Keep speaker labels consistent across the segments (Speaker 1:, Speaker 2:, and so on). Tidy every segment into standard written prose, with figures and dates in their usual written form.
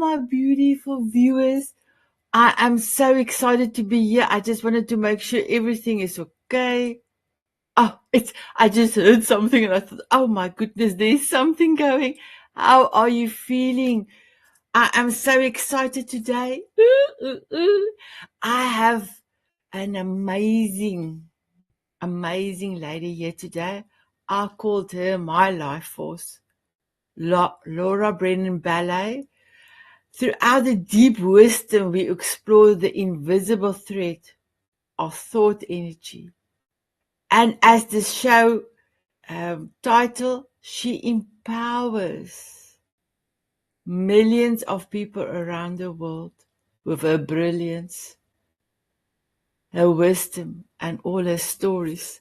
Speaker 1: my beautiful viewers. I am so excited to be here. I just wanted to make sure everything is okay. I just heard something and I thought, oh my goodness, there's something going. How are you feeling? I am so excited today. I have an amazing lady here today. I called her my life force, Laura Brennan Ballet. Throughout the deep wisdom, we explore the invisible thread of thought energy. And as the show title, she empowers millions of people around the world with her brilliance, her wisdom, and all her stories.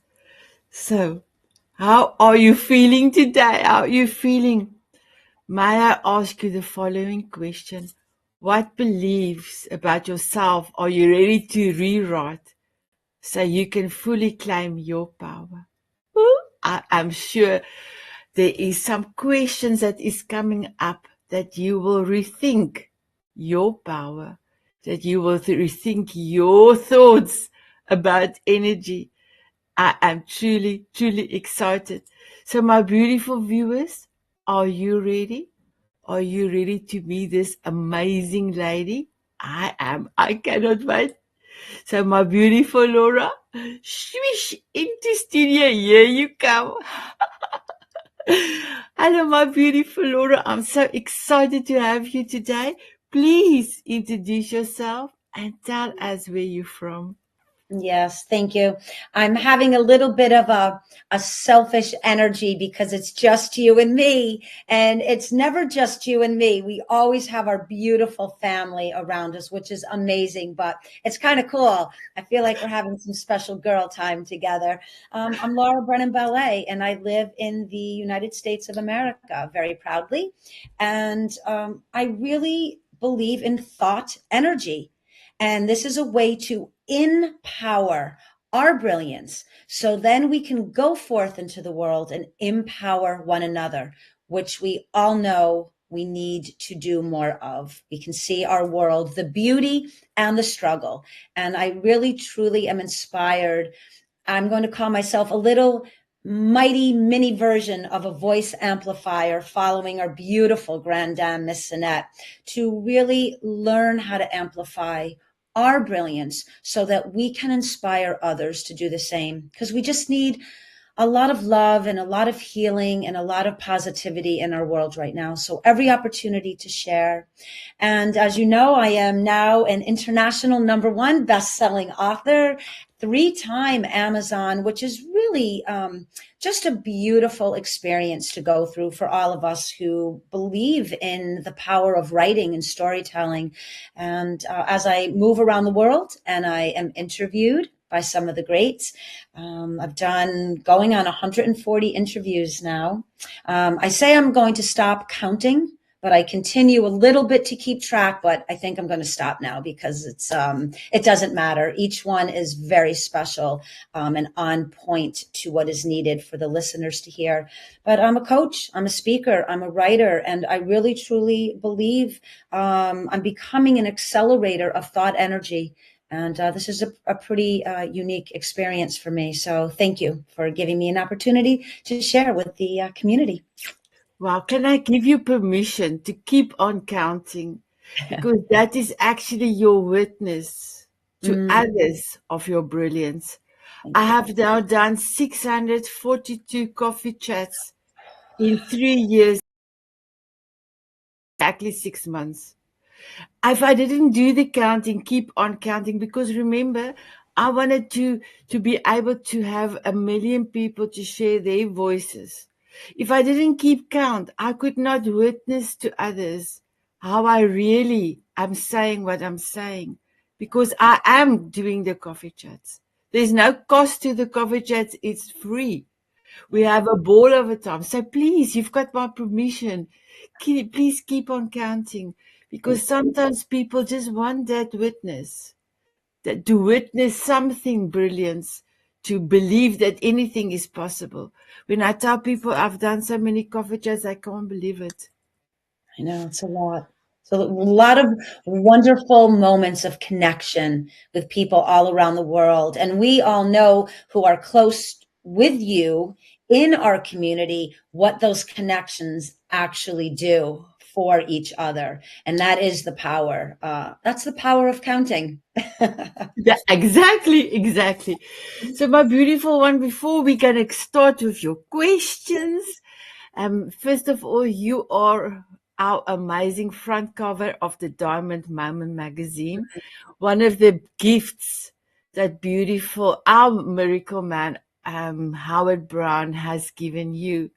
Speaker 1: So, how are you feeling today? How are you feeling? May I ask you the following question? What beliefs about yourself are you ready to rewrite so you can fully claim your power? I'm sure there is some questions that is coming up that you will rethink your power, that you will rethink your thoughts about energy. I am truly, truly excited. So my beautiful viewers, are you ready? Are you ready to be this amazing lady? I am. I cannot wait. So my beautiful Laura, swish into studio. Here you come. Hello, my beautiful Laura. I'm so excited to have you today. Please introduce yourself and tell us where you're from.
Speaker 2: Yes, thank you. I'm having a little bit of a selfish energy because it's just you and me. And it's never just you and me. We always have our beautiful family around us, which is amazing, but it's kind of cool. I feel like we're having some special girl time together. I'm Laura Brennan Ballet, and I live in the United States of America very proudly. And I really believe in thought energy. And this is a way to empower our brilliance. So then we can go forth into the world and empower one another, which we all know we need to do more of. We can see our world, the beauty and the struggle. And I really, truly am inspired. I'm going to call myself a little mighty mini version of a voice amplifier following our beautiful Grand Dame, Miss Sanet, to really learn how to amplify our brilliance so that we can inspire others to do the same. Because we just need a lot of love and a lot of healing and a lot of positivity in our world right now. So every opportunity to share. And as you know, I am now an international #1 best-selling author, 3-time Amazon, which is really just a beautiful experience to go through for all of us who believe in the power of writing and storytelling. And as I move around the world and I am interviewed by some of the greats, I've done going on 140 interviews now. I say I'm going to stop counting, but I continue a little bit to keep track, but I think I'm going to stop now because it doesn't matter. Each one is very special and on point to what is needed for the listeners to hear. But I'm a coach, I'm a speaker, I'm a writer, and I really, truly believe I'm becoming an accelerator of thought energy. And this is a pretty unique experience for me. So thank you for giving me an opportunity to share with the community.
Speaker 1: Wow, can I give you permission to keep on counting? Because that is actually your witness to others of your brilliance. I
Speaker 2: Thank you.
Speaker 1: have now done 642 coffee chats in 3 years, exactly 6 months. If I didn't do the counting, keep on counting, because remember, I wanted to be able to have 1 million people to share their voices. If I didn't keep count, I could not witness to others how I really am saying what I'm saying, because I am doing the coffee chats. There's no cost to the coffee chats. It's free. We have a ball of a time. So please, you've got my permission. Please keep on counting, because sometimes people just want that witness, that to witness something brilliant, to believe that anything is possible. When I tell people I've done so many coffee chats, I can't believe it.
Speaker 2: I know it's a lot. So a lot of wonderful moments of connection with people all around the world. And we all know who are close with you in our community, what those connections actually do for each other. And that is the power. That's the power of counting.
Speaker 1: Yeah, exactly, exactly. So, my beautiful one, before we can start with your questions, first of all, you are our amazing front cover of the Diamond Moment magazine. One of the gifts that beautiful, our miracle man, Howard Brown, has given you,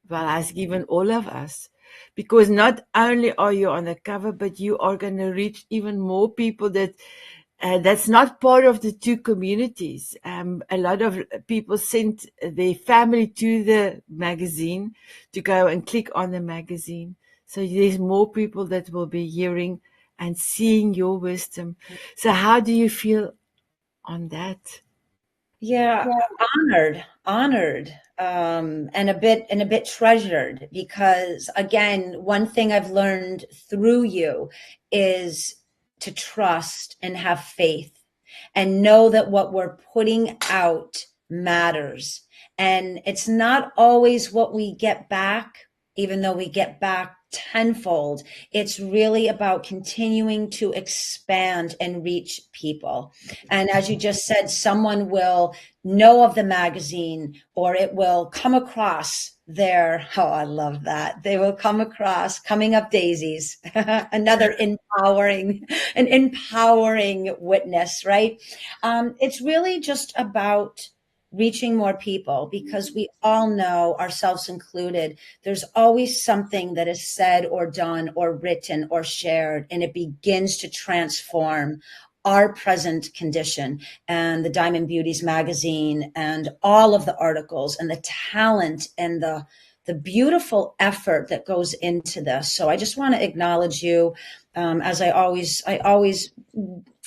Speaker 1: well, has given all of us. Because not only are you on the cover, but you are going to reach even more people that's not part of the two communities. A lot of people sent their family to the magazine to go and click on the magazine. So there's more people that will be hearing and seeing your wisdom. So how do you feel on that?
Speaker 2: Yeah, honored, and a bit treasured because again, one thing I've learned through you is to trust and have faith and know that what we're putting out matters. And it's not always what we get back, even though we get back tenfold. It's really about continuing to expand and reach people. And as you just said, someone will know of the magazine or it will come across their, oh, I love that. They will come across Coming Up Daisies, another an empowering witness, right? It's really just about reaching more people because we all know, ourselves included, there's always something that is said or done or written or shared, and it begins to transform our present condition. And the Diamond Beauties magazine and all of the articles and the talent and the beautiful effort that goes into this. So I just want to acknowledge you, as I always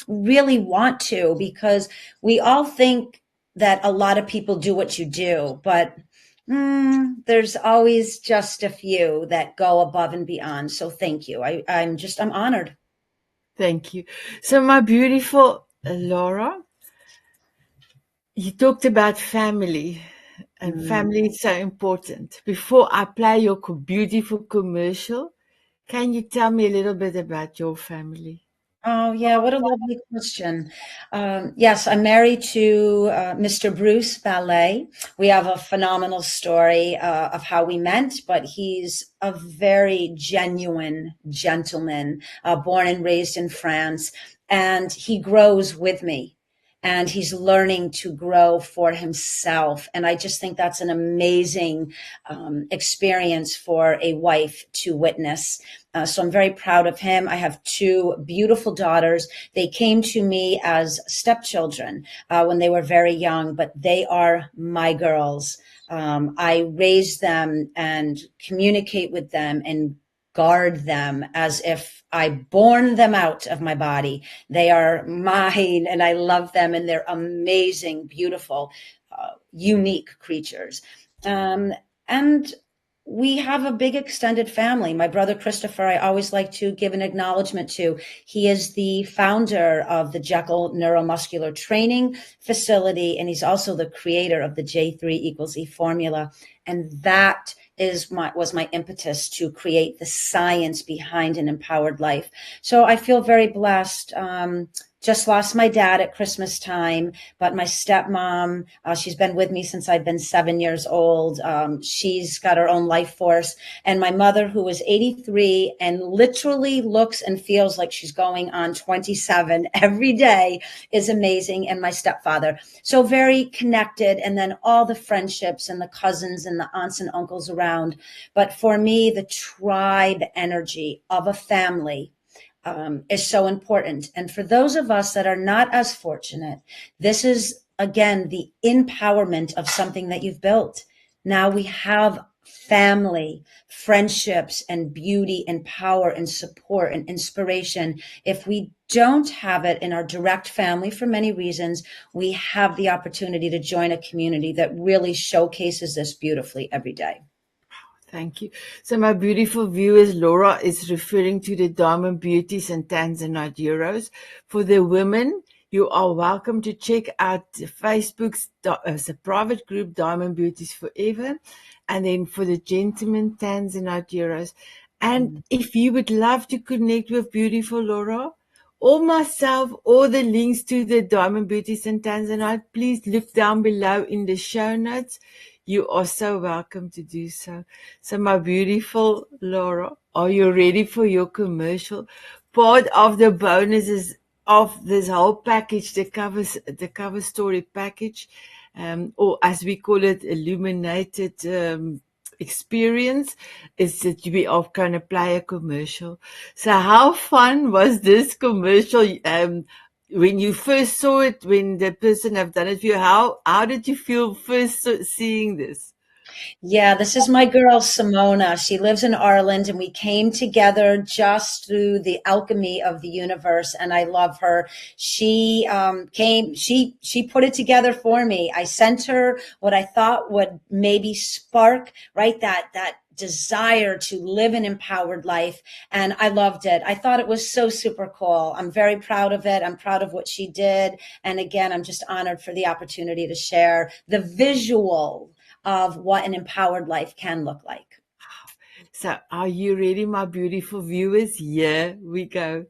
Speaker 2: really want to, because we all think that a lot of people do what you do, but there's always just a few that go above and beyond. So thank you. I'm honored.
Speaker 1: Thank you. So my beautiful Laura, you talked about family, and
Speaker 2: Mm.
Speaker 1: family is so important. Before I play your beautiful commercial, can you tell me a little bit about your family?
Speaker 2: Oh, yeah, what a lovely question. Yes, I'm married to Mr. Bruce Ballet. We have a phenomenal story of how we met, but he's a very genuine gentleman, born and raised in France, and he grows with me. And he's learning to grow for himself. And I just think that's an amazing experience for a wife to witness. So I'm very proud of him. I have two beautiful daughters. They came to me as stepchildren when they were very young, but they are my girls. I raise them and communicate with them and guard them as if I born them out of my body. They are mine and I love them and they're amazing, beautiful, unique creatures. And we have a big extended family. My brother Christopher, I always like to give an acknowledgement to. He is the founder of the Jekyll Neuromuscular Training Facility, and he's also the creator of the J3 equals E formula. And that was my impetus to create the science behind an empowered life. So I feel very blessed. Just lost my dad at Christmas time, but my stepmom, she's been with me since I've been 7 years old. She's got her own life force. And my mother, who is 83 and literally looks and feels like she's going on 27 every day, is amazing. And my stepfather. So very connected. And then all the friendships and the cousins and the aunts and uncles around. But for me, the tribe energy of a family is so important. And for those of us that are not as fortunate, this is, again, the empowerment of something that you've built. Now we have family, friendships, and beauty, and power, and support, and inspiration. If we don't have it in our direct family for many reasons, we have the opportunity to join a community that really showcases this beautifully every day.
Speaker 1: Thank you. So my beautiful viewers, Laura is referring to the Diamond Beauties and Tanzanite Euros. For the women, you are welcome to check out the Facebook's as a private group, Diamond Beauties Forever. And then for the gentlemen, Tanzanite Euros. And if you would love to connect with beautiful Laura, or myself, or the links to the Diamond Beauties and Tanzanite, please look down below in the show notes. You are so welcome to do so. So, my beautiful Laura, are you ready for your commercial? Part of the bonuses of this whole package, the cover story package, or as we call it, illuminated experience, is that we are going to play a commercial. So how fun was this commercial? When you first saw it, when the person have done it for you, how did you feel first seeing this?
Speaker 2: Yeah, this is my girl Simona. She lives in Ireland, and we came together just through the alchemy of the universe. And I love her. She she put it together for me. I sent her what I thought would maybe spark, right, that desire to live an empowered life. And I loved it. I thought it was so super cool. I'm very proud of it. I'm proud of what she did. And again, I'm just honored for the opportunity to share the visual of what an empowered life can look like.
Speaker 1: So are you ready, my beautiful viewers? Here we go.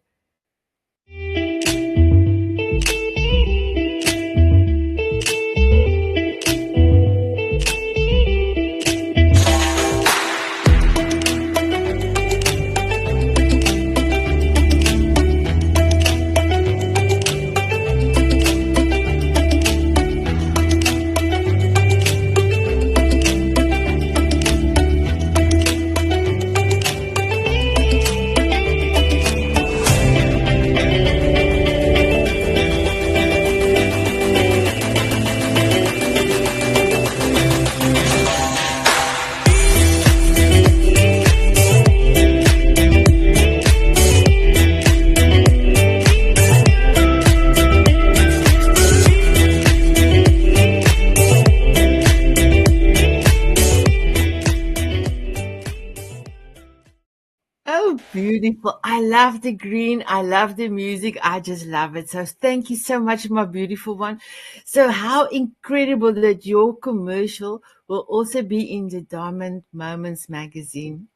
Speaker 1: Oh, beautiful. I love the green. I love the music. I just love it. So thank you so much, my beautiful one. So how incredible that your commercial will also be in the Diamond Moments magazine.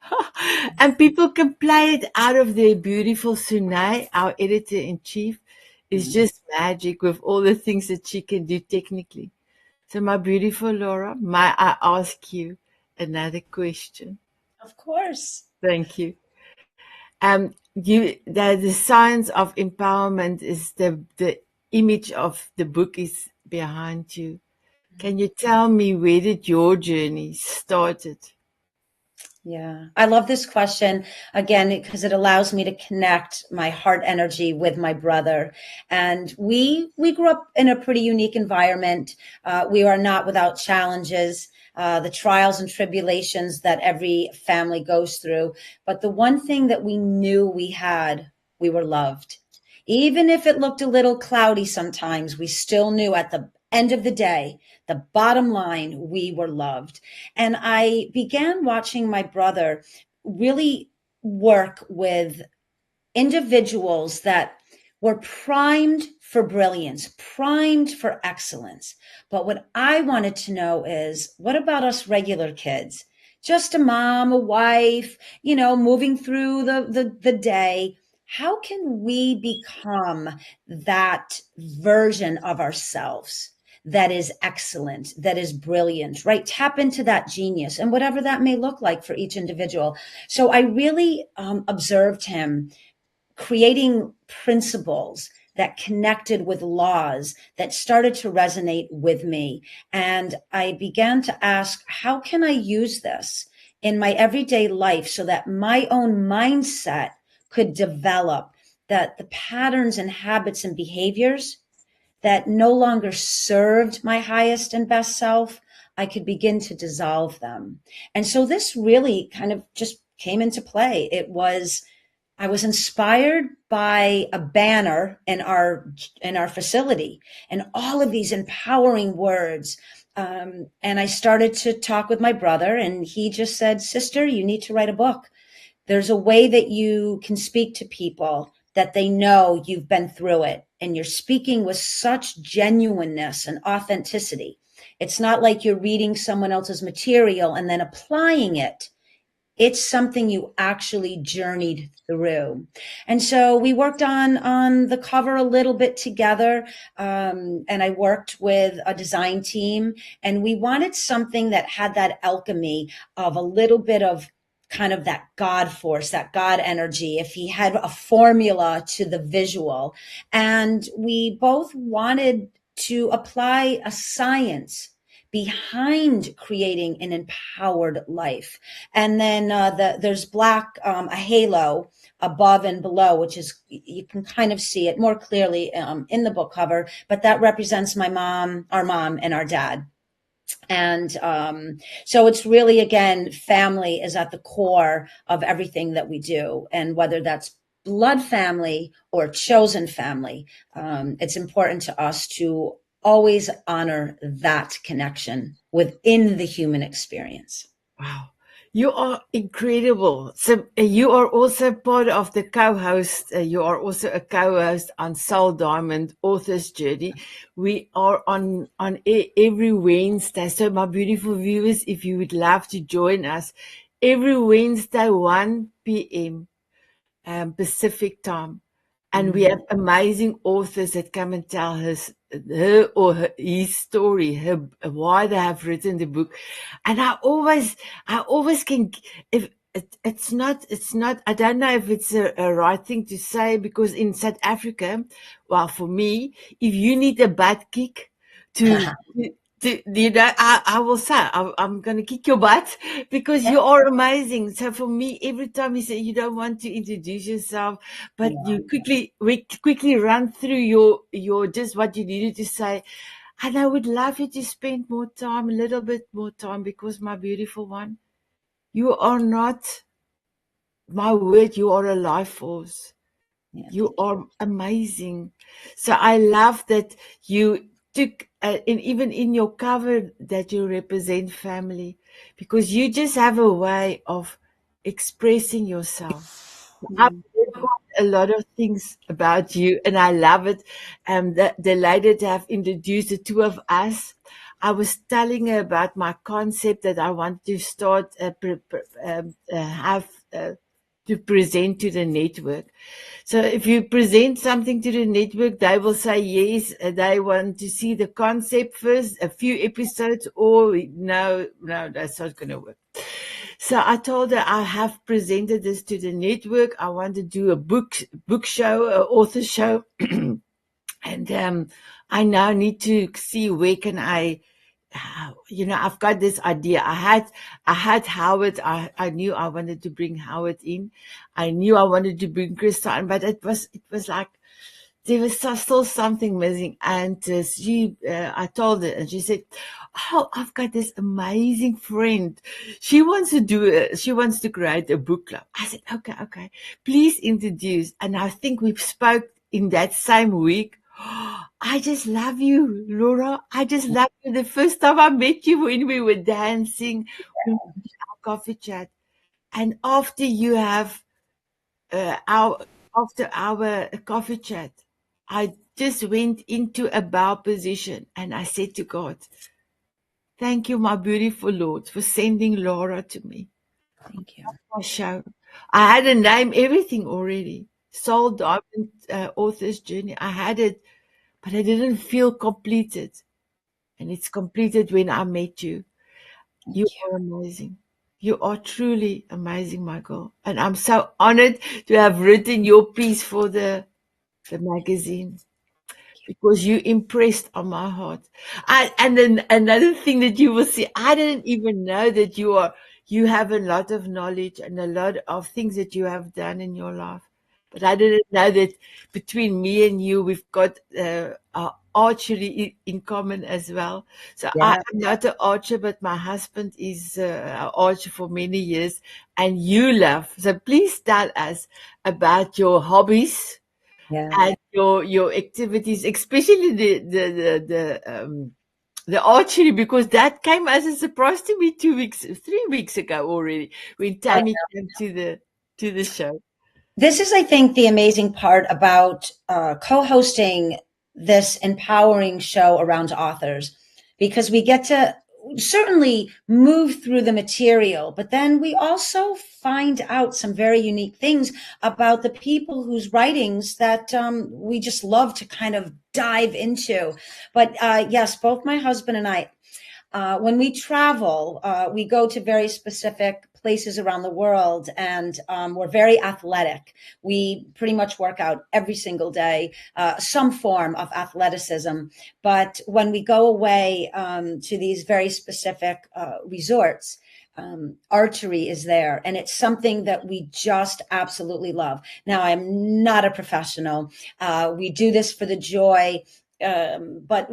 Speaker 1: And people can play it out of their beautiful Sunay, our editor-in-chief, is just magic with all the things that she can do technically. So my beautiful Laura, may I ask you another question?
Speaker 2: Of course.
Speaker 1: Thank you. The science of empowerment is the image of the book is behind you. Can you tell me where did your journey started?
Speaker 2: Yeah, I love this question again because it allows me to connect my heart energy with my brother. And we grew up in a pretty unique environment. We are not without challenges, the trials and tribulations that every family goes through. But the one thing that we knew we had, we were loved. Even if it looked a little cloudy sometimes, we still knew at the end of the day, the bottom line, we were loved. And I began watching my brother really work with individuals that were primed for brilliance, primed for excellence. But what I wanted to know is, what about us regular kids? Just a mom, a wife, moving through the day. How can we become that version of ourselves that is excellent, that is brilliant, right? Tap into that genius and whatever that may look like for each individual. So I really observed him creating principles that connected with laws that started to resonate with me. And I began to ask, how can I use this in my everyday life so that my own mindset could develop, that the patterns and habits and behaviors that no longer served my highest and best self, I could begin to dissolve them. And so this really kind of just came into play. I was inspired by a banner in our facility and all of these empowering words And I started to talk with my brother, and he just said, "Sister, you need to write a book. There's a way that you can speak to people that they know you've been through it, and you're speaking with such genuineness and authenticity. It's not like you're reading someone else's material and then applying it. It's something you actually journeyed through." And so we worked on the cover a little bit together, and I worked with a design team, and we wanted something that had that alchemy of a little bit of kind of that God force, that God energy, if he had a formula to the visual. And we both wanted to apply a science behind creating an empowered life. And then there's black, a halo above and below, which is, you can kind of see it more clearly in the book cover, but that represents my mom, our mom, and our dad. And so it's really, again, family is at the core of everything that we do. And whether that's blood family or chosen family, it's important to us to always honor that connection within the human experience.
Speaker 1: Wow. You are incredible. So you are also part of the co-host. You are also a co-host on Soul Diamond Author's Journey. We are on air every Wednesday. So my beautiful viewers, if you would love to join us every Wednesday, 1 p.m. Pacific time. And we have amazing authors that come and tell his story, why they have written the book. And I always can, if it's not, I don't know if it's a right thing to say, because in South Africa, well, for me, if you need a butt kick to, I will say, I'm going to kick your butt because you are amazing. So for me, every time you say you don't want to introduce yourself, but you quickly run through your just what you needed to say. And I would love you to spend more time, a little bit more time, because my beautiful one, you are not my word, you are a life force. You are amazing. So I love that you took, and even in your cover, that you represent family, because you just have a way of expressing yourself. I've read quite a lot of things about you, and I love it. The lady that have introduced the two of us, I was telling her about my concept that I want to start, have to present to the network. So if you present something to the network, they will say yes, they want to see the concept first, a few episodes, or no, that's not going to work. So I told her I have presented this to the network. I want to do a book show, an author show. And I now need to see where can I've got this idea. I had Howard. I knew I wanted to bring Howard in. I knew I wanted to bring Krista in, but it was like there was still something missing. And I told her, and she said, "Oh, I've got this amazing friend. She wants to create a book club." I said, "Okay, please introduce." And I think we spoke in that same week. I just love you, Laura. I just love you. The first time I met you, when we were dancing, when we did our coffee chat, and after you have after our coffee chat, I just went into a bow position and I said to God, "Thank you, my beautiful Lord, for sending Laura to me."
Speaker 2: Thank you.
Speaker 1: My show. I had a name, everything already. Soul Diamond Author's Journey. I had it, but I didn't feel completed. And it's completed when I met you. You are amazing. You are truly amazing, my girl. And I'm so honored to have written your piece for the magazine, because you impressed on my heart. And then another thing that you will see, I didn't even know that you have a lot of knowledge and a lot of things that you have done in your life. But I didn't know that between me and you, we've got archery in common as well. So I
Speaker 2: Yeah,
Speaker 1: am not an archer, but my husband is an archer for many years, and you love. So please tell us about your hobbies
Speaker 2: yeah.
Speaker 1: and your activities, especially the The archery, because that came as a surprise to me 3 weeks ago already, when Tammy came to the show.
Speaker 2: This is, I think, the amazing part about co-hosting this empowering show around authors, because we get to certainly move through the material, but then we also find out some very unique things about the people whose writings that we just love to kind of dive into. But yes, both my husband and I, when we travel, we go to very specific places around the world, and we're very athletic. We pretty much work out every single day, some form of athleticism. But when we go away to these very specific resorts, archery is there, and it's something that we just absolutely love. Now, I'm not a professional. We do this for the joy, but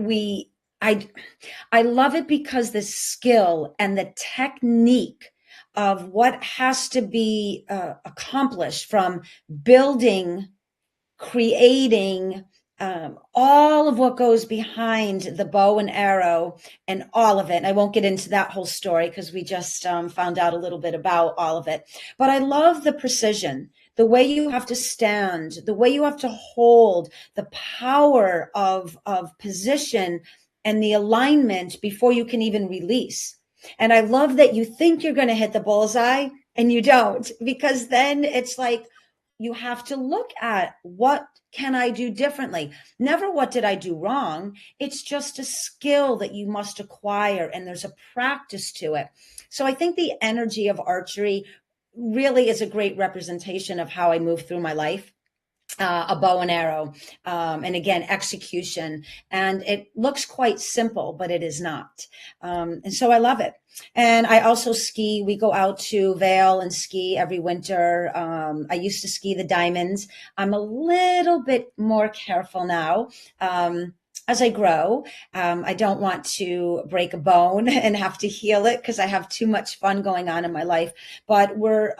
Speaker 2: I love it because the skill and the technique of what has to be accomplished, from building, creating, all of what goes behind the bow and arrow and all of it. And I won't get into that whole story because we just found out a little bit about all of it. But I love the precision, the way you have to stand, the way you have to hold, the power of position and the alignment before you can even release. And I love that you think you're going to hit the bullseye and you don't, because then it's like you have to look at, what can I do differently? Never what did I do wrong. It's just a skill that you must acquire, and there's a practice to it. So I think the energy of archery really is a great representation of how I move through my life. A bow and arrow, and again, execution. And it looks quite simple, but it is not. And so I love it. And I also ski. We go out to Vail and ski every winter. I used to ski the diamonds. I'm a little bit more careful now. As I grow, I don't want to break a bone and have to heal it, because I have too much fun going on in my life. But we're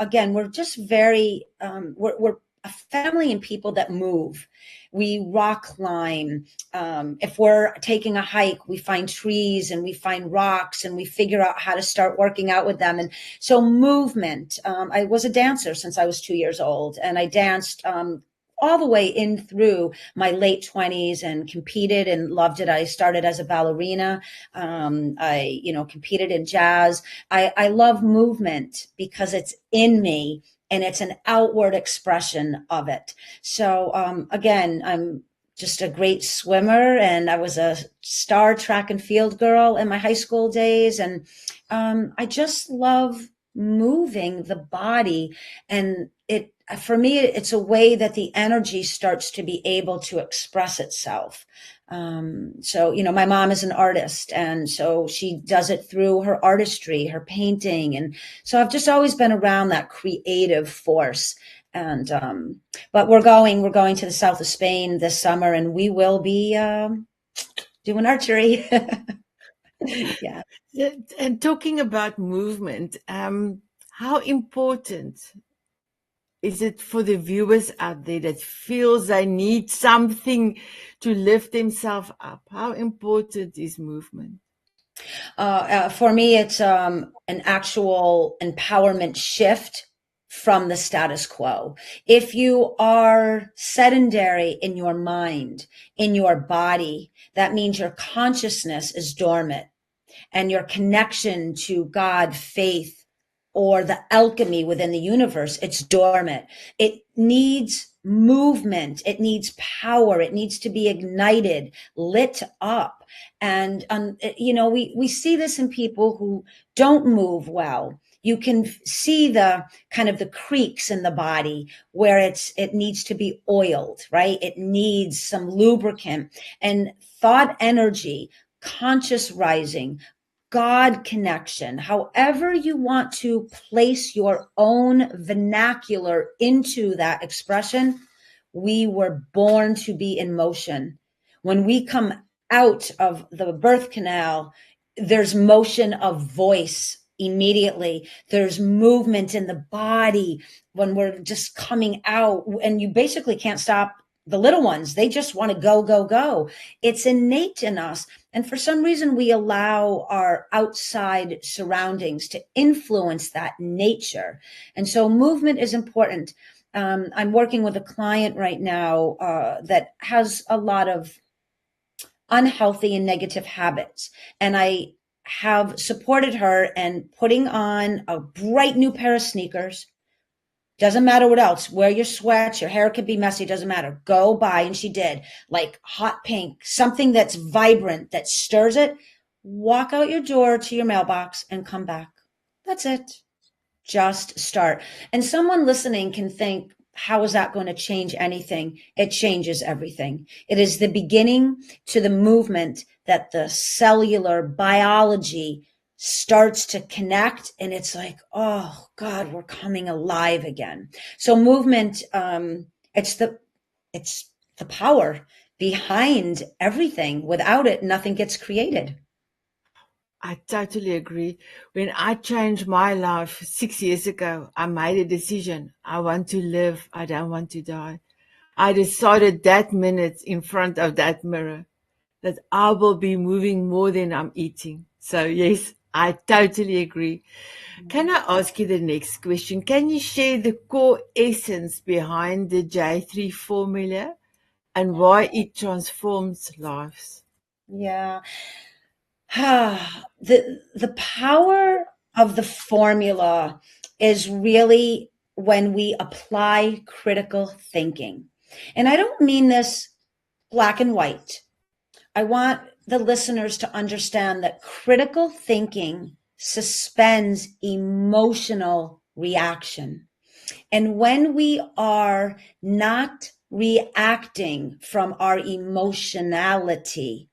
Speaker 2: just very, we're a family and people that move. We rock climb. If we're taking a hike, we find trees and we find rocks and we figure out how to start working out with them. And so movement. I was a dancer since I was 2 years old, and I danced all the way in through my late 20s and competed and loved it. I started as a ballerina. I competed in jazz. I love movement because it's in me, and it's an outward expression of it. So again, I'm just a great swimmer, and I was a star track and field girl in my high school days. And I just love moving the body, and for me, it's a way that the energy starts to be able to express itself. So, my mom is an artist, and so she does it through her artistry, her painting. And so I've just always been around that creative force. And, but we're going to the south of Spain this summer, and we will be, doing archery. Yeah.
Speaker 1: And talking about movement, how important is it for the viewers out there that feels they need something to lift themselves up? How important is movement?
Speaker 2: For me, it's an actual empowerment shift from the status quo. If you are sedentary in your mind, in your body, that means your consciousness is dormant, and your connection to God, faith, or the alchemy within the universe, it's dormant. It needs movement. It needs power. It needs to be ignited, lit up. And, we see this in people who don't move well. You can see the kind of the creaks in the body where it needs to be oiled, right? It needs some lubricant and thought energy, conscious rising, God connection, however you want to place your own vernacular into that expression. We were born to be in motion. When we come out of the birth canal, there's motion of voice immediately. There's movement in the body when we're just coming out, and you basically can't stop the little ones. They just want to go, go, go. It's innate in us. And for some reason, we allow our outside surroundings to influence that nature. And so movement is important. I'm working with a client right now that has a lot of unhealthy and negative habits. And I have supported her and putting on a bright new pair of sneakers. Doesn't matter what else. Wear your sweats. Your hair could be messy. Doesn't matter. Go buy. And she did, like hot pink, something that's vibrant, that stirs it. Walk out your door to your mailbox and come back. That's it. Just start. And someone listening can think, how is that going to change anything? It changes everything. It is the beginning to the movement that the cellular biology starts to connect, and it's like, oh God, we're coming alive again. So movement, it's the power behind everything. Without it, nothing gets created.
Speaker 1: I totally agree. When I changed my life 6 years ago, I made a decision. I want to live. I don't want to die. I decided that minute in front of that mirror that I will be moving more than I'm eating. So yes, I totally agree. Can I ask you the next question? Can you share the core essence behind the J3 formula and why it transforms lives?
Speaker 2: Yeah. The power of the formula is really when we apply critical thinking. And I don't mean this black and white. I want the listeners to understand that critical thinking suspends emotional reaction. And when we are not reacting from our emotionality,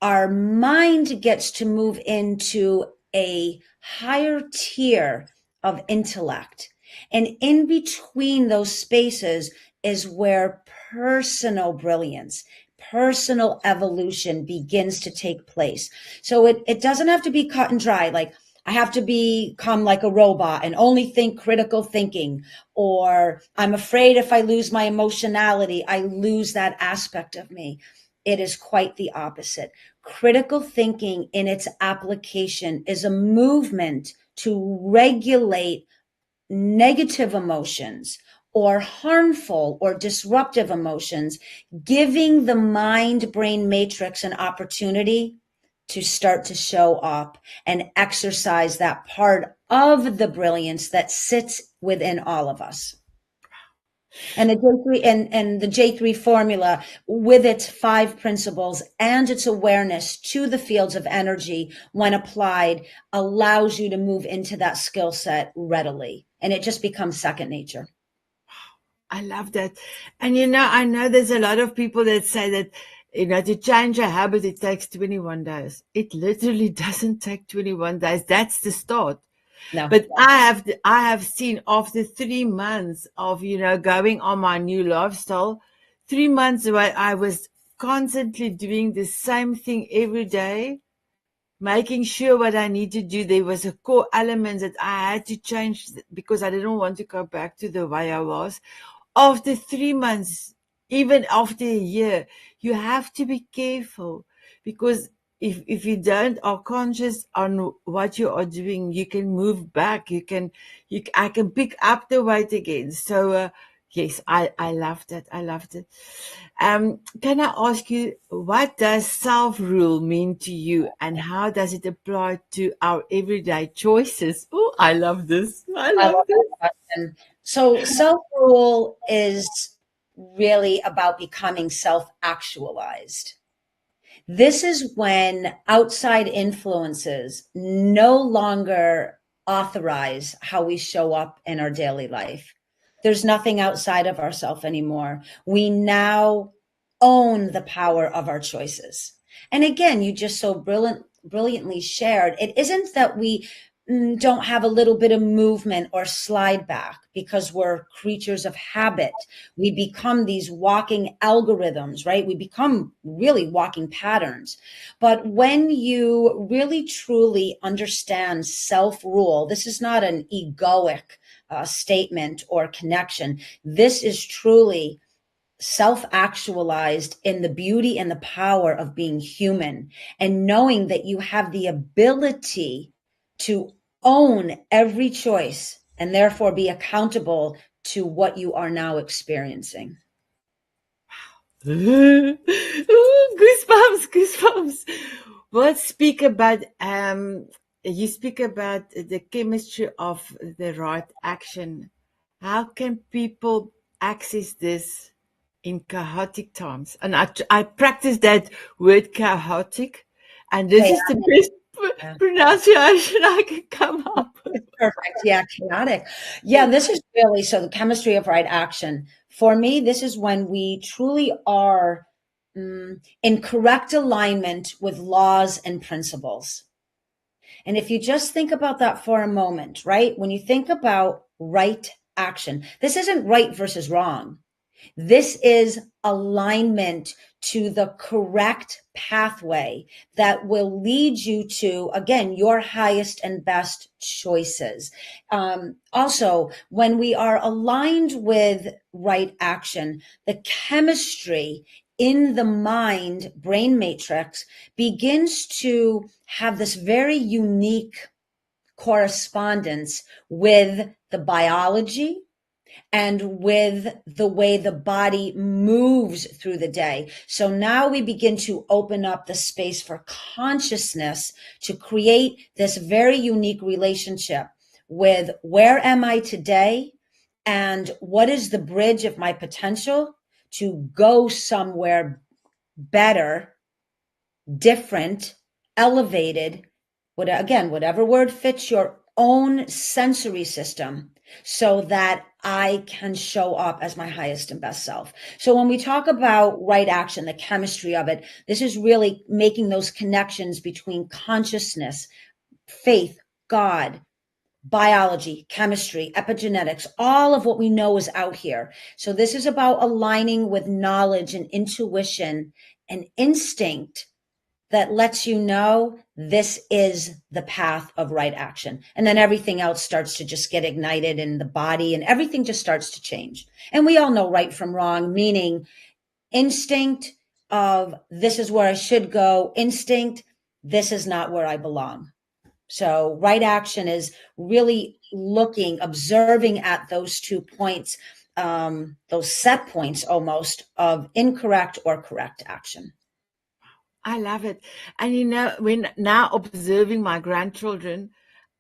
Speaker 2: our mind gets to move into a higher tier of intellect. And in between those spaces is where personal brilliance, personal evolution begins to take place. So it doesn't have to be cut and dry. Like, I have to become like a robot and only think critical thinking, or I'm afraid if I lose my emotionality, I lose that aspect of me. It is quite the opposite. Critical thinking in its application is a movement to regulate negative emotions or harmful or disruptive emotions, giving the mind brain matrix an opportunity to start to show up and exercise that part of the brilliance that sits within all of us. And the J3 and the J3 formula, with its 5 principles and its awareness to the fields of energy when applied, allows you to move into that skill set readily. And it just becomes second nature.
Speaker 1: I love that. And I know there's a lot of people that say that, to change a habit, it takes 21 days. It literally doesn't take 21 days. That's the start.
Speaker 2: No.
Speaker 1: But I have seen after 3 months of, going on my new lifestyle, 3 months away, I was constantly doing the same thing every day, making sure what I need to do. There was a core element that I had to change because I didn't want to go back to the way I was. After 3 months, even after a year, you have to be careful because if you don't are conscious on what you are doing, you can move back. I can pick up the weight again. So yes, I loved it. I loved it. Can I ask you, what does self-rule mean to you and how does it apply to our everyday choices? Oh, I love this. I
Speaker 2: I
Speaker 1: love
Speaker 2: love
Speaker 1: this.
Speaker 2: that question. So self-rule is really about becoming self-actualized. This is when outside influences no longer authorize how we show up in our daily life. There's nothing outside of ourselves anymore. We now own the power of our choices. And again, you just so brilliantly shared, it isn't that we don't have a little bit of movement or slide back because we're creatures of habit. We become these walking algorithms, right? We become really walking patterns. But when you really truly understand self-rule, this is not an egoic statement or connection. This is truly self-actualized in the beauty and the power of being human, and knowing that you have the ability to own every choice and therefore be accountable to what you are now experiencing.
Speaker 1: Ooh, goosebumps, goosebumps. What speak about you speak about the chemistry of the right action. How can people access this in chaotic times? And I practice that word chaotic, and this is the best
Speaker 2: Yeah.
Speaker 1: pronunciation I can come up with.
Speaker 2: It's perfect. Yeah, chaotic. Yeah, this is really so the chemistry of right action. For me, this is when we truly are in correct alignment with laws and principles. And if you just think about that for a moment, right? When you think about right action, this isn't right versus wrong. This is alignment to the correct pathway that will lead you to, again, your highest and best choices. Also, when we are aligned with right action, the chemistry in the mind brain matrix begins to have this very unique correspondence with the biology and with the way the body moves through the day. So now we begin to open up the space for consciousness to create this very unique relationship with where am I today and what is the bridge of my potential to go somewhere better, different, elevated, whatever word fits your own sensory system so that I can show up as my highest and best self. So when we talk about right action, the chemistry of it, this is really making those connections between consciousness, faith, God, biology, chemistry, epigenetics, all of what we know is out here. So this is about aligning with knowledge and intuition and instinct that lets you know this is the path of right action. And then everything else starts to just get ignited in the body and everything just starts to change. And we all know right from wrong, meaning instinct of this is where I should go, instinct, this is not where I belong. So right action is really looking, observing at those 2 points, those set points almost of incorrect or correct action.
Speaker 1: I love it. And you know, when now observing my grandchildren,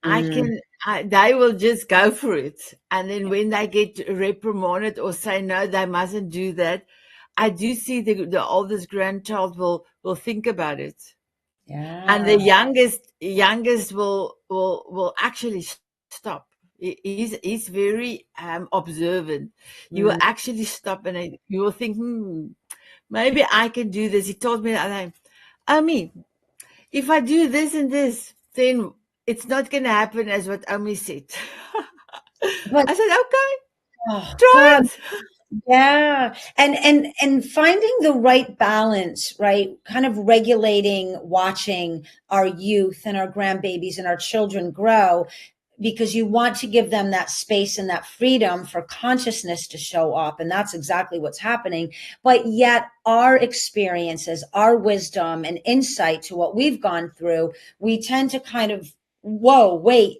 Speaker 2: Mm.
Speaker 1: they will just go for it. And then when they get reprimanded or say, no, they mustn't do that, I do see the oldest grandchild will think about it. And
Speaker 2: Yeah.
Speaker 1: the youngest will actually stop. He's very observant. He will
Speaker 2: Mm.
Speaker 1: actually stop and you will think, maybe I can do this. He told me the other time, Omi, if I do this and this, then it's not going to happen as what Omi said.
Speaker 2: But
Speaker 1: I said, okay,
Speaker 2: oh
Speaker 1: try
Speaker 2: God,
Speaker 1: it.
Speaker 2: yeah. And finding the right balance, right? Kind of regulating, watching our youth and our grandbabies and our children grow because you want to give them that space and that freedom for consciousness to show up. And that's exactly what's happening. But yet our experiences, our wisdom and insight to what we've gone through, we tend to kind of, whoa, wait.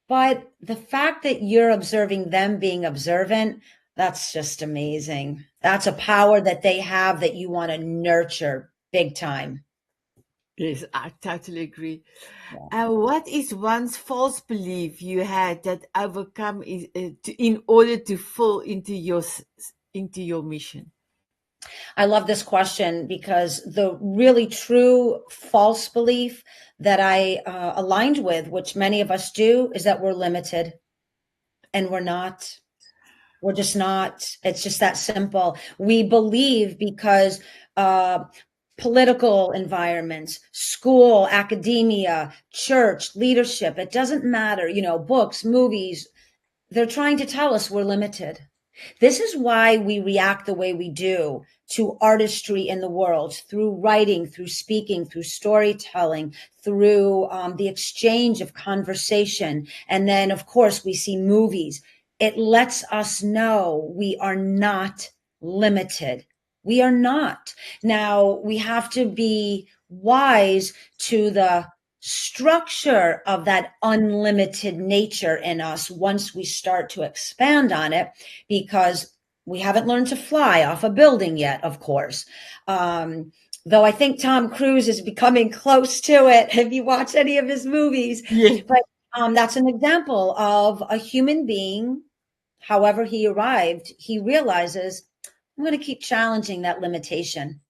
Speaker 2: But the fact that you're observing them being observant, that's just amazing. That's a power that they have that you want to nurture big time.
Speaker 1: Yes, I totally agree.
Speaker 2: Yeah.
Speaker 1: What is one's false belief you had that overcome in order to fall into into your mission?
Speaker 2: I love this question because the really true false belief that I aligned with, which many of us do, is that we're limited and we're not. We're just not. It's just that simple. We believe because uh, political environments, school, academia, church, leadership, it doesn't matter, books, movies, they're trying to tell us we're limited. This is why we react the way we do to artistry in the world through writing, through speaking, through storytelling, through the exchange of conversation. And then, of course, we see movies. It lets us know we are not limited. We are not. Now, we have to be wise to the structure of that unlimited nature in us once we start to expand on it, because we haven't learned to fly off a building yet, of course. Though I think Tom Cruise is becoming close to it. Have you watched any of his movies?
Speaker 1: Yeah.
Speaker 2: But that's an example of a human being. However he arrived, he realizes, I'm going to keep challenging that limitation,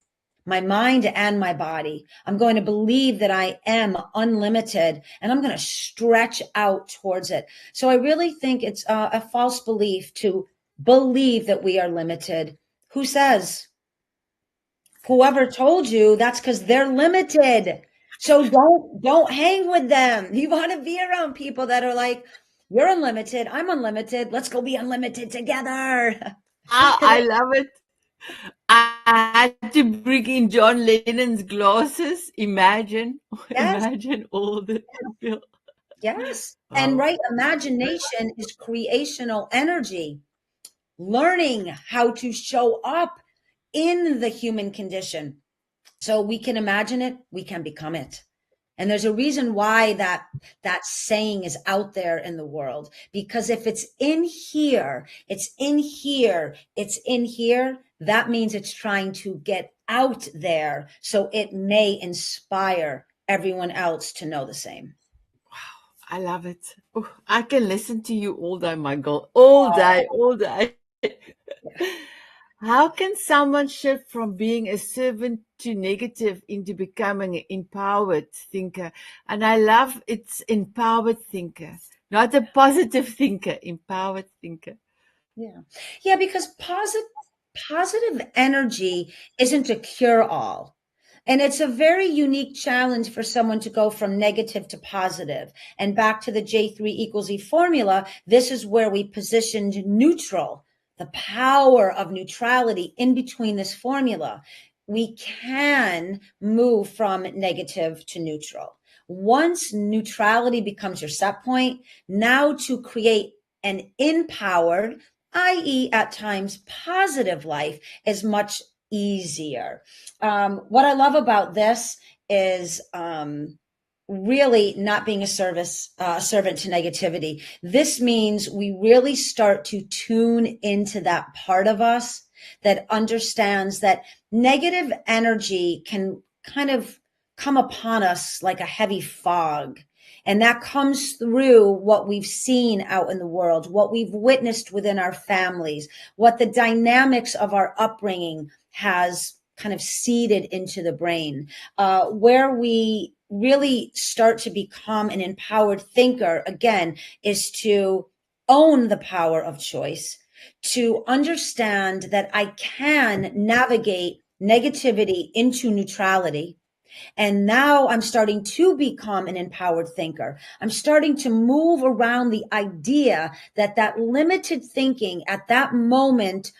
Speaker 2: my mind and my body. I'm going to believe that I am unlimited, and I'm going to stretch out towards it. So I really think it's a false belief to believe that we are limited. Who says? Whoever told you, that's because they're limited. So don't hang with them. You want to be around people that are like, you're unlimited, I'm unlimited, let's go be unlimited together.
Speaker 1: I love it. I had to bring in John Lennon's glasses. Imagine,
Speaker 2: Yes,
Speaker 1: imagine all the people.
Speaker 2: yes. And
Speaker 1: Wow.
Speaker 2: right, imagination is creational energy, learning how to show up in the human condition. So we can imagine it, we can become it. And there's a reason why that saying is out there in the world, because if it's in here, it's in here, it's in here, that means it's trying to get out there so it may inspire everyone else to know the same.
Speaker 1: I love it. Oh, I can listen to you all day, my girl. All day, all day. How can someone shift from being a servant to negative into becoming an empowered thinker? And I love it's empowered thinker, not a positive thinker, empowered thinker.
Speaker 2: Yeah. Yeah, because positive energy isn't a cure all. And it's a very unique challenge for someone to go from negative to positive. And back to the J3 equals E formula, this is where we positioned neutral, the power of neutrality in between this formula. We can move from negative to neutral. Once neutrality becomes your set point, now to create an empowered, i.e., at times positive life, is much easier. What I love about this is really not being a servant to negativity. This means we really start to tune into that part of us that understands that negative energy can kind of come upon us like a heavy fog. And that comes through what we've seen out in the world, what we've witnessed within our families, what the dynamics of our upbringing has kind of seeded into the brain, where we really start to become an empowered thinker, again, is to own the power of choice, to understand that I can navigate negativity into neutrality. And now I'm starting to become an empowered thinker. I'm starting to move around the idea that that limited thinking at that moment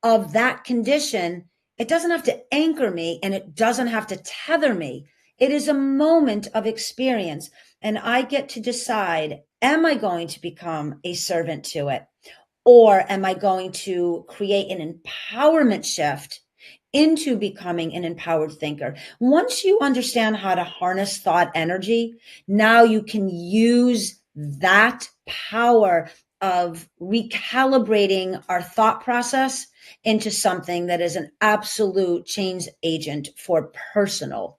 Speaker 2: of that condition, it doesn't have to anchor me and it doesn't have to tether me. It is a moment of experience. And I get to decide, am I going to become a servant to it? Or am I going to create an empowerment shift into becoming an empowered thinker? Once you understand how to harness thought energy, now you can use that power of recalibrating our thought process into something that is an absolute change agent for personal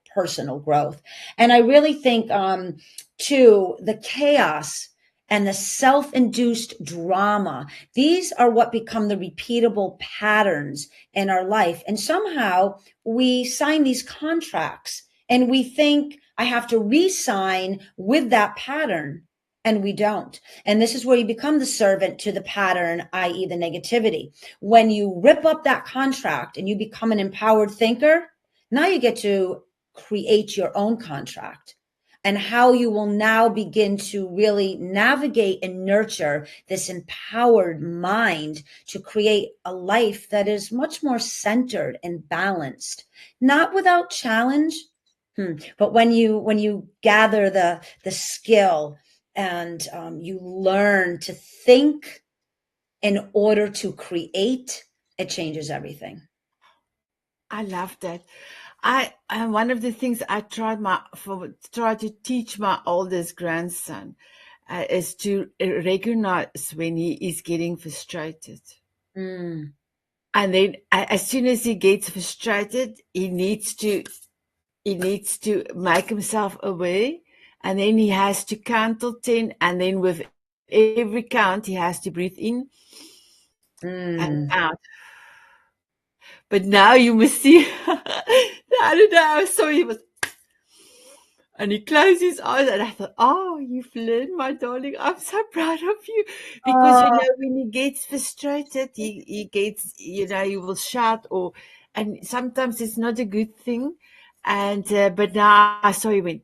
Speaker 2: growth. And I really think, too, the chaos and the self-induced drama, these are what become the repeatable patterns in our life. And somehow we sign these contracts and we think I have to re-sign with that pattern. And we don't. And this is where you become the servant to the pattern, i.e., the negativity. When you rip up that contract and you become an empowered thinker, now you get to create your own contract, and how you will now begin to really navigate and nurture this empowered mind to create a life that is much more centered and balanced, not without challenge. But when you gather the skill and you learn to think in order to create, it changes everything.
Speaker 1: I love that. I one of the things I try to teach my oldest grandson is to recognize when he is getting frustrated.
Speaker 2: Mm,
Speaker 1: And then as soon as he gets frustrated, he needs to make himself aware, and then he has to count till 10, and then with every count he has to breathe in and
Speaker 2: mm.
Speaker 1: out. But now you must see the other day I saw he was, and he closed his eyes, and I thought, oh, you've learned, my darling. I'm so proud of you. Because,
Speaker 2: Oh,
Speaker 1: when he gets frustrated, he gets, he will shout, and sometimes it's not a good thing. But now I saw he went,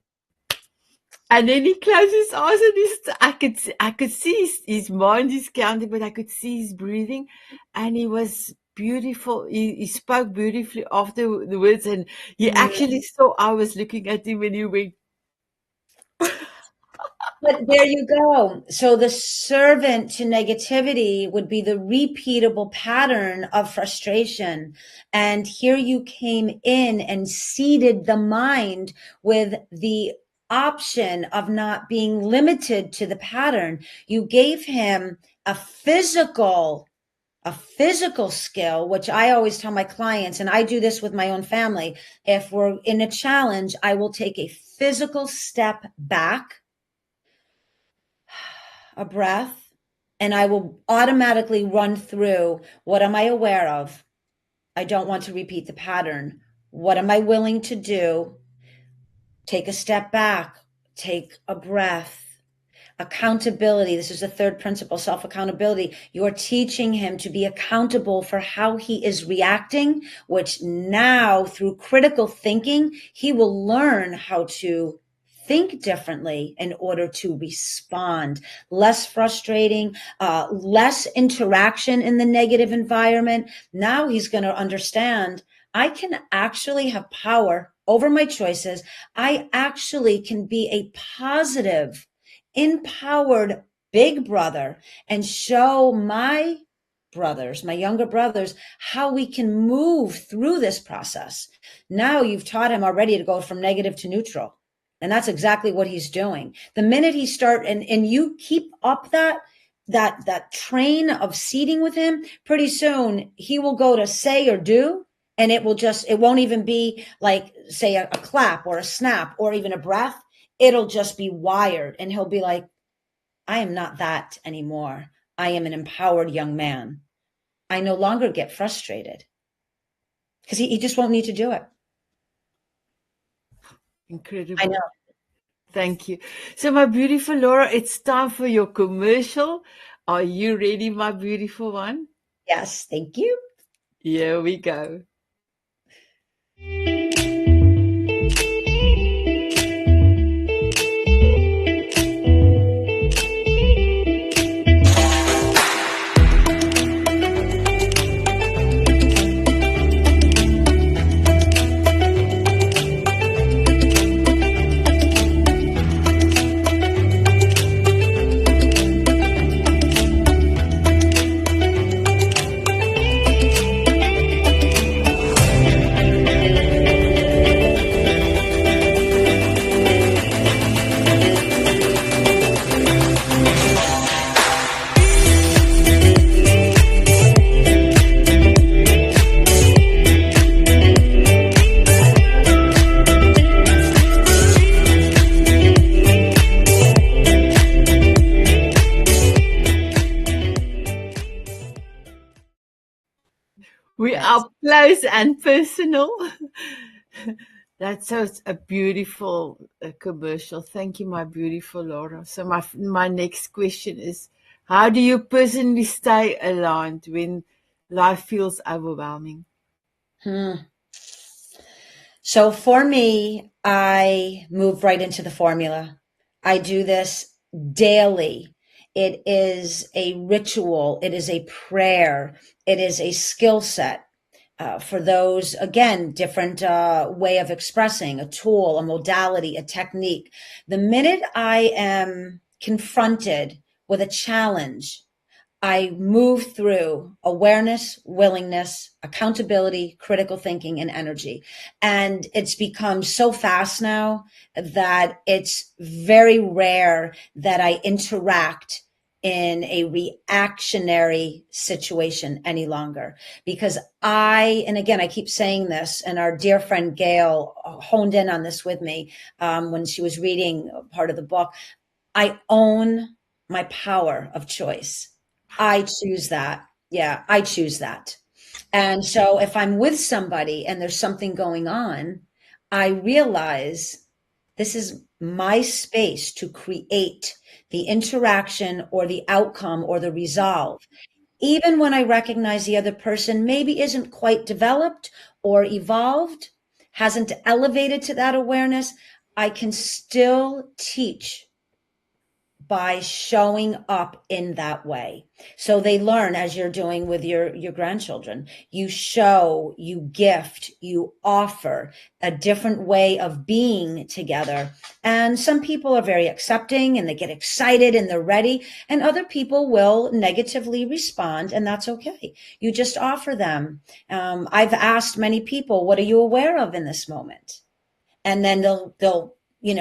Speaker 1: and then he closed his eyes, and I could see his mind is counting, but I could see his breathing, and he was beautiful. He spoke beautifully after the words, and he
Speaker 2: mm.
Speaker 1: actually saw I was looking at him, and he went,
Speaker 2: But there you go. So the servant to negativity would be the repeatable pattern of frustration. And here you came in and seeded the mind with the option of not being limited to the pattern. You gave him a physical skill, which I always tell my clients, and I do this with my own family. If we're in a challenge, I will take a physical step back, a breath, and I will automatically run through, what am I aware of? I don't want to repeat the pattern. What am I willing to do? Take a step back, take a breath. Accountability. This is the third principle, self accountability. You're teaching him to be accountable for how he is reacting, which now through critical thinking, he will learn how to think differently in order to respond. Less frustrating, less interaction in the negative environment. Now he's going to understand, I can actually have power over my choices. I actually can be a positive, empowered big brother, and show my brothers, my younger brothers, how we can move through this process. Now you've taught him already to go from negative to neutral. And that's exactly what he's doing. The minute he start, and you keep up that train of seeding with him, pretty soon he will go to say or do, and it won't even be like, say, a clap or a snap or even a breath. It'll just be wired, and he'll be like, I am not that anymore. I am an empowered young man. I no longer get frustrated, because he just won't need to do it. I know.
Speaker 1: incredible. Thank you. So, my beautiful Laura, it's time for your commercial. Are you ready, my beautiful one?
Speaker 2: Yes, thank you.
Speaker 1: Here we go. We
Speaker 2: Yes.
Speaker 1: are close and personal. That's such a beautiful commercial. Thank you, my beautiful Laura. So my next question is, how do you personally stay aligned when life feels overwhelming?
Speaker 2: Hmm. So for me, I move right into the formula. I do this daily. It is a ritual. It is a prayer. It is a skill set. For those, again, different way of expressing, a tool, a modality, a technique. The minute I am confronted with a challenge, I move through awareness, willingness, accountability, critical thinking, and energy. And it's become so fast now that it's very rare that I interact in a reactionary situation any longer, because and again, I keep saying this, and our dear friend Gail honed in on this with me when she was reading part of the book. I own my power of choice. I choose that. Yeah, I choose that. And so if I'm with somebody and there's something going on, I realize this is my space to create the interaction or the outcome or the resolve. Even when I recognize the other person maybe isn't quite developed or evolved, hasn't elevated to that awareness, I can still teach by showing up in that way. So they learn, as you're doing with your grandchildren. You show, you gift, you offer a different way of being together. And some people are very accepting and they get excited and they're ready. And other people will negatively respond, and that's okay. You just offer them. I've asked many people, what are you aware of in this moment? And then they'll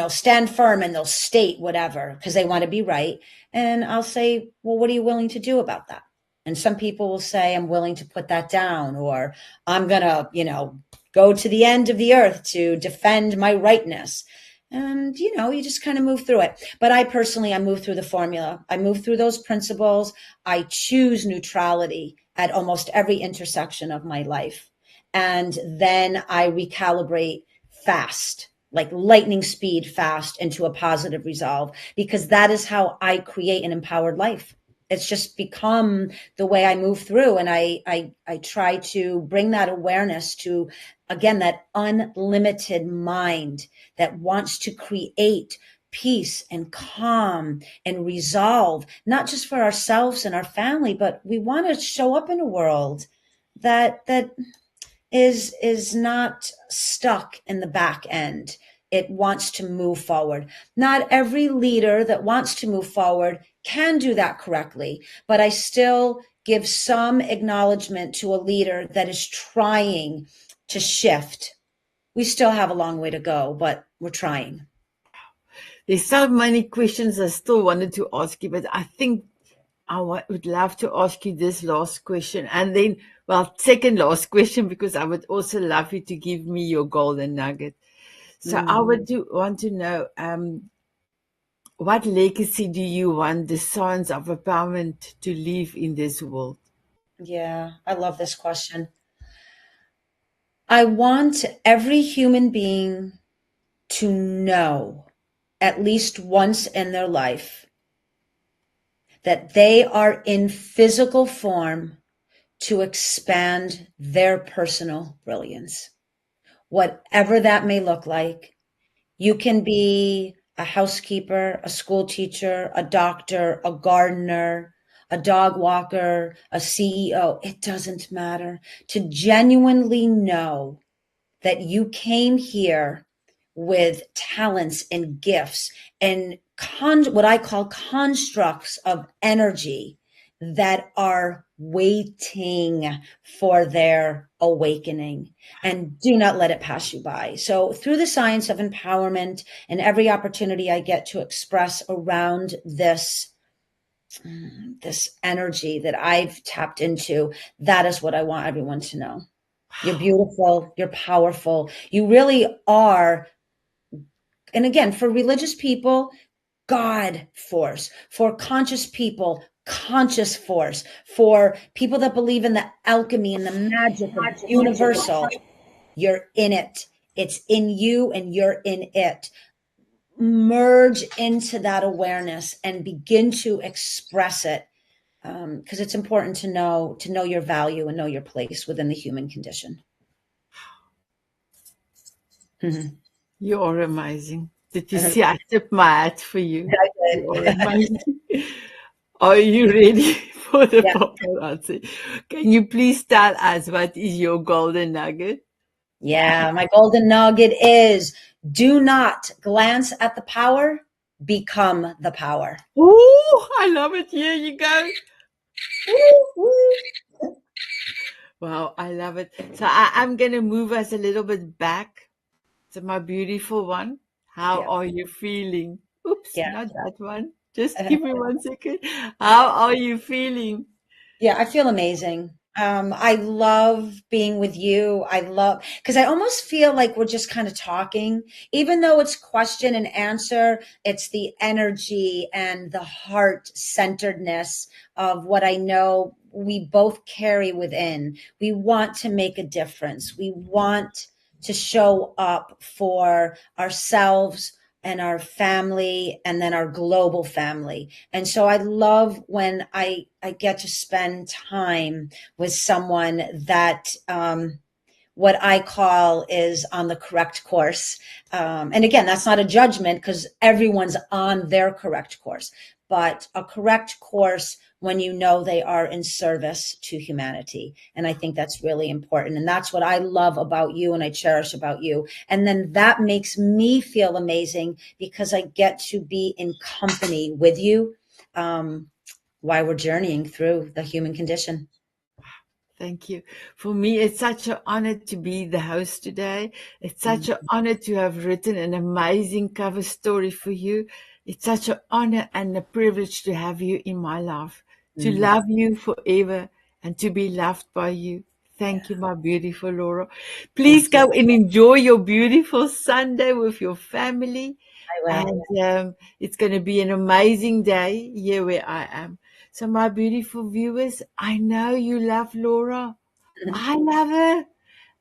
Speaker 2: stand firm and they'll state whatever because they want to be right. And I'll say, well, what are you willing to do about that? And some people will say, I'm willing to put that down, or I'm going to, go to the end of the earth to defend my rightness. And, you just kind of move through it. But I move through the formula. I move through those principles. I choose neutrality at almost every intersection of my life. And then I recalibrate fast, like lightning speed fast, into a positive resolve, because that is how I create an empowered life. It's just become the way I move through. And I try to bring that awareness to, again, that unlimited mind that wants to create peace and calm and resolve, not just for ourselves and our family, but we want to show up in a world that is not stuck in the back end. It wants to move forward. Not every leader that wants to move forward can do that correctly, but I still give some acknowledgement to a leader that is trying to shift. We still have a long way to go, but we're trying.
Speaker 1: There's so many questions I still wanted to ask you, but I think I would love to ask you this last question, and then, well, second last question, because I would also love you to give me your golden nugget. So I want to know, what legacy do you want the science of empowerment to leave in this world?
Speaker 2: Yeah, I love this question. I want every human being to know at least once in their life that they are in physical form to expand their personal brilliance, whatever that may look like. You can be a housekeeper, a school teacher, a doctor, a gardener, a dog walker, a CEO. It doesn't matter. To genuinely know that you came here with talents and gifts and what I call constructs of energy that are waiting for their awakening, and do not let it pass you by. So through the science of empowerment and every opportunity I get to express around this energy that I've tapped into, that is what I want everyone to know. You're beautiful. You're powerful. You really are. And again, for religious people, God force. For conscious people, conscious force. For people that believe in the alchemy and the magic of the universal, you're in it. It's in you and you're in it. Merge into that awareness and begin to express it. Because it's important to know your value and know your place within the human condition.
Speaker 1: You are amazing. Did you see I tipped my hat for you? You are amazing. Are you ready for the
Speaker 2: Yeah.
Speaker 1: paparazzi? Can you please tell us what is your golden nugget?
Speaker 2: Yeah, my golden nugget is, do not glance at the power, become the power.
Speaker 1: Oh, I love it. Here you go.
Speaker 2: Woo, woo.
Speaker 1: Wow, I love it. So I'm going to move us a little bit back to my beautiful one. How
Speaker 2: Yeah,
Speaker 1: are you feeling? Oops,
Speaker 2: yeah.
Speaker 1: not that one. Just give me 1 second. How are you feeling?
Speaker 2: Yeah, I feel amazing. I love being with you. I love because I almost feel like we're just kind of talking, even though it's question and answer, it's the energy and the heart centeredness of what I know we both carry within. We want to make a difference. We want to show up for ourselves and our family and then our global family. And so I love when I get to spend time with someone that what I call is on the correct course. And again, that's not a judgment because everyone's on their correct course, but a correct course when you know they are in service to humanity. And I think that's really important. And that's what I love about you and I cherish about you. And then that makes me feel amazing because I get to be in company with you while we're journeying through the human condition.
Speaker 1: Thank you. For me, it's such an honor to be the host today. It's such
Speaker 2: Mm,
Speaker 1: an honor to have written an amazing cover story for you. It's such an honor and a privilege to have you in my life, to
Speaker 2: mm,
Speaker 1: love you forever and to be loved by you.
Speaker 2: yeah,
Speaker 1: Thank you, my beautiful Laura.
Speaker 2: thank
Speaker 1: Please
Speaker 2: you.
Speaker 1: go and enjoy your beautiful Sunday with your family.
Speaker 2: I will.
Speaker 1: And it's going to be an amazing day here where I am. So, my beautiful viewers, I know you love Laura. I love her.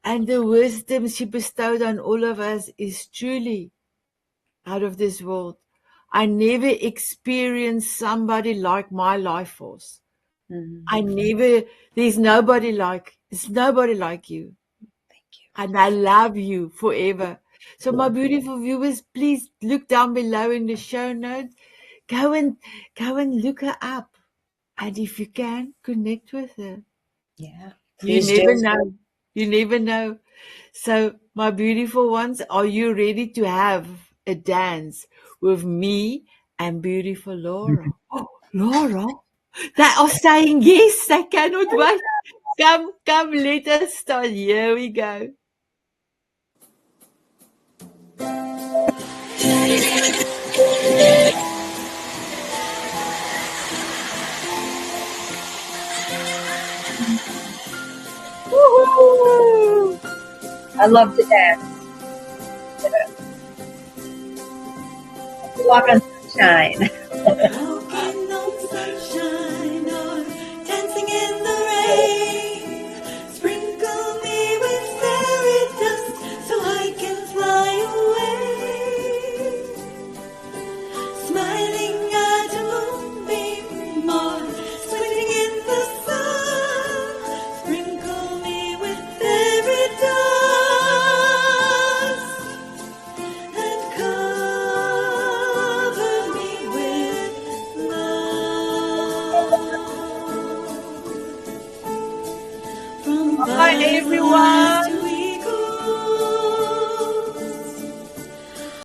Speaker 1: And the wisdom she bestowed on all of us is truly out of this world. I never experienced somebody like my life force.
Speaker 2: Mm,
Speaker 1: I never, there's nobody like you.
Speaker 2: thank you.
Speaker 1: And I love you forever. So, my beautiful viewers, please look down below in the show notes. Go and look her up. And if you can, connect with her.
Speaker 2: Yeah,
Speaker 1: You
Speaker 2: please
Speaker 1: never
Speaker 2: do.
Speaker 1: know. You never know. So, my beautiful ones, are you ready to have a dance with me and beautiful Laura? Oh, Laura, they are saying yes. They cannot wait. Come, come, let us start. Here we go. Woohoo!
Speaker 2: I love to dance. Walk on sunshine.
Speaker 3: Walking on sunshine or dancing in the rain. Sprinkle me with fairy dust so I can fly away. Smiling at a moonbeam or swimming in the sun. Sprinkle me with fairy dust and cover me with love. From
Speaker 1: Hi,
Speaker 3: firefly
Speaker 1: everyone.